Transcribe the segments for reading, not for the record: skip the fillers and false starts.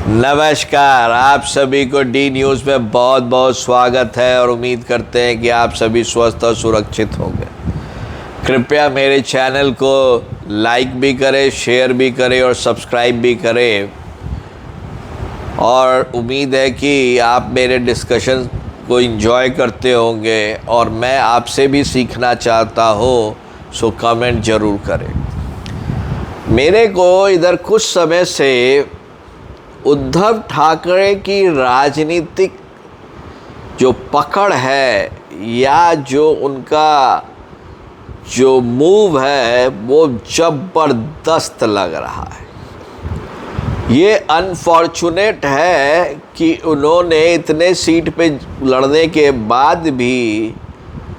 नमस्कार, आप सभी को डी न्यूज़ में बहुत बहुत स्वागत है और उम्मीद करते हैं कि आप सभी स्वस्थ और सुरक्षित होंगे। कृपया मेरे चैनल को लाइक भी करें, शेयर भी करें और सब्सक्राइब भी करें। और उम्मीद है कि आप मेरे डिस्कशन को एंजॉय करते होंगे और मैं आपसे भी सीखना चाहता हूँ, सो कमेंट ज़रूर करें। मेरे को इधर कुछ समय से उद्धव ठाकरे की राजनीतिक जो पकड़ है या जो उनका जो मूव है वो ज़बरदस्त लग रहा है। ये अनफॉर्चुनेट है कि उन्होंने इतने सीट पे लड़ने के बाद भी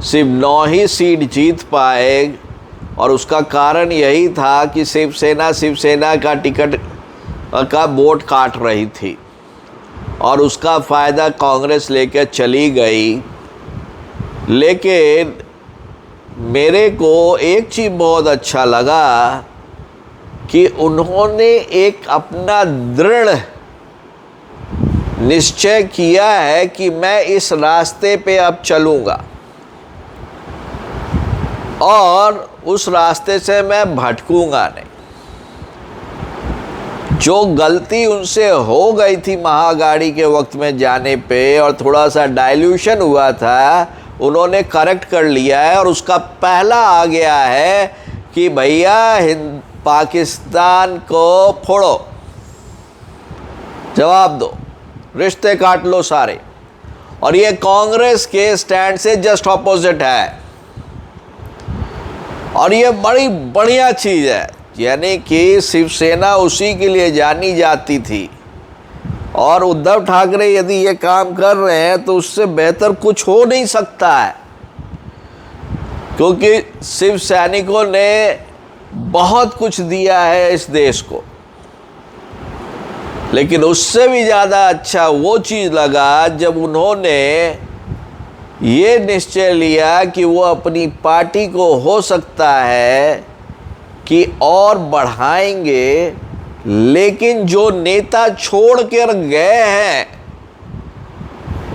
सिर्फ 9 ही सीट जीत पाए और उसका कारण यही था कि शिवसेना का टिकट का वोट काट रही थी और उसका फ़ायदा कांग्रेस लेकर चली गई। लेकिन मेरे को एक चीज़ बहुत अच्छा लगा कि उन्होंने एक अपना दृढ़ निश्चय किया है कि मैं इस रास्ते पे अब चलूँगा और उस रास्ते से मैं भटकूँगा नहीं। जो गलती उनसे हो गई थी महागाड़ी के वक्त में जाने पे और थोड़ा सा डाइल्यूशन हुआ था, उन्होंने करेक्ट कर लिया है और उसका पहला आ गया है कि भैया पाकिस्तान को फोड़ो, जवाब दो, रिश्ते काट लो सारे। और ये कांग्रेस के स्टैंड से जस्ट ऑपोजिट है और ये बड़ी बढ़िया चीज़ है। यानी कि शिवसेना उसी के लिए जानी जाती थी और उद्धव ठाकरे यदि ये काम कर रहे हैं तो उससे बेहतर कुछ हो नहीं सकता है, क्योंकि शिव सैनिकों ने बहुत कुछ दिया है इस देश को। लेकिन उससे भी ज़्यादा अच्छा वो चीज़ लगा जब उन्होंने ये निश्चय लिया कि वो अपनी पार्टी को हो सकता है कि और बढ़ाएंगे, लेकिन जो नेता छोड़ कर गए हैं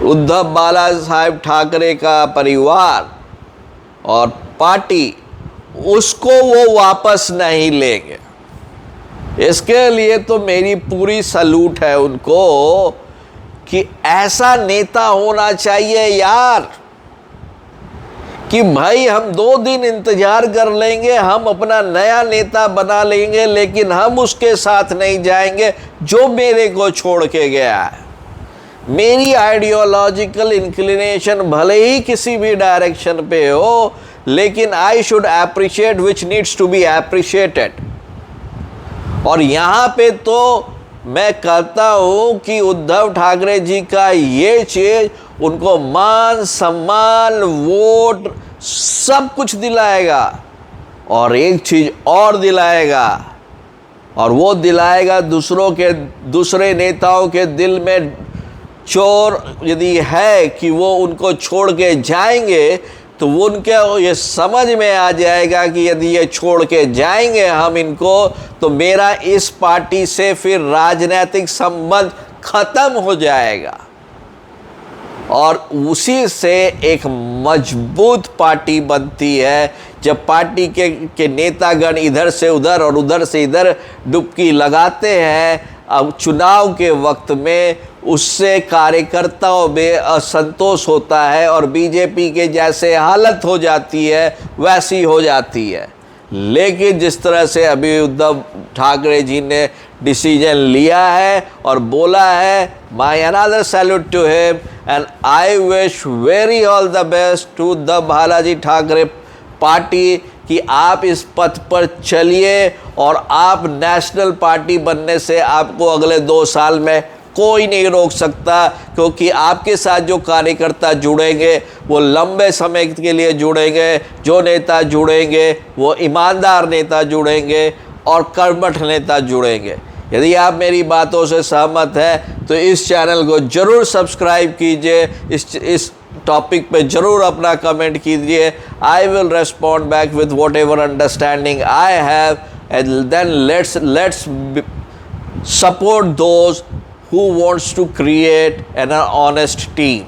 उद्धव बाला साहेब ठाकरे का परिवार और पार्टी, उसको वो वापस नहीं लेंगे। इसके लिए तो मेरी पूरी सैल्यूट है उनको कि ऐसा नेता होना चाहिए यार कि भाई हम 2 दिन इंतज़ार कर लेंगे, हम अपना नया नेता बना लेंगे, लेकिन हम उसके साथ नहीं जाएंगे जो मेरे को छोड़ के गया है। मेरी आइडियोलॉजिकल इंक्लिनेशन भले ही किसी भी डायरेक्शन पे हो, लेकिन I should appreciate which needs to be appreciated. और यहाँ पे तो मैं कहता हूँ कि उद्धव ठाकरे जी का ये चीज़ उनको मान सम्मान वोट सब कुछ दिलाएगा और एक चीज़ और दिलाएगा, और वो दिलाएगा दूसरे नेताओं के दिल में चोर यदि है कि वो उनको छोड़ के जाएंगे तो वो उनके ये समझ में आ जाएगा कि यदि ये छोड़ के जाएंगे हम इनको तो मेरा इस पार्टी से फिर राजनीतिक संबंध खत्म हो जाएगा और उसी से एक मजबूत पार्टी बनती है। जब पार्टी के नेतागण इधर से उधर और उधर से इधर डुबकी लगाते हैं अब चुनाव के वक्त में, उससे कार्यकर्ताओं में असंतोष होता है और बीजेपी के जैसे हालत हो जाती है वैसी हो जाती है। लेकिन जिस तरह से अभी उद्धव ठाकरे जी ने डिसीजन लिया है और बोला है, my another salute to him and I wish very all the best to the Balaji Thackeray party कि आप इस पथ पर चलिए और आप नेशनल पार्टी बनने से आपको अगले 2 साल में कोई नहीं रोक सकता, क्योंकि आपके साथ जो कार्यकर्ता जुड़ेंगे वो लंबे समय के लिए जुड़ेंगे, जो नेता जुड़ेंगे वो ईमानदार नेता जुड़ेंगे और कर्मठ नेता जुड़ेंगे। यदि आप मेरी बातों से सहमत हैं तो इस चैनल को ज़रूर सब्सक्राइब कीजिए, इस टॉपिक पे ज़रूर अपना कमेंट कीजिए। I will respond back with whatever understanding I have, and then let's support those who wants to create an honest team.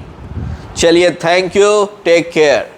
चलिए, थैंक यू, टेक केयर.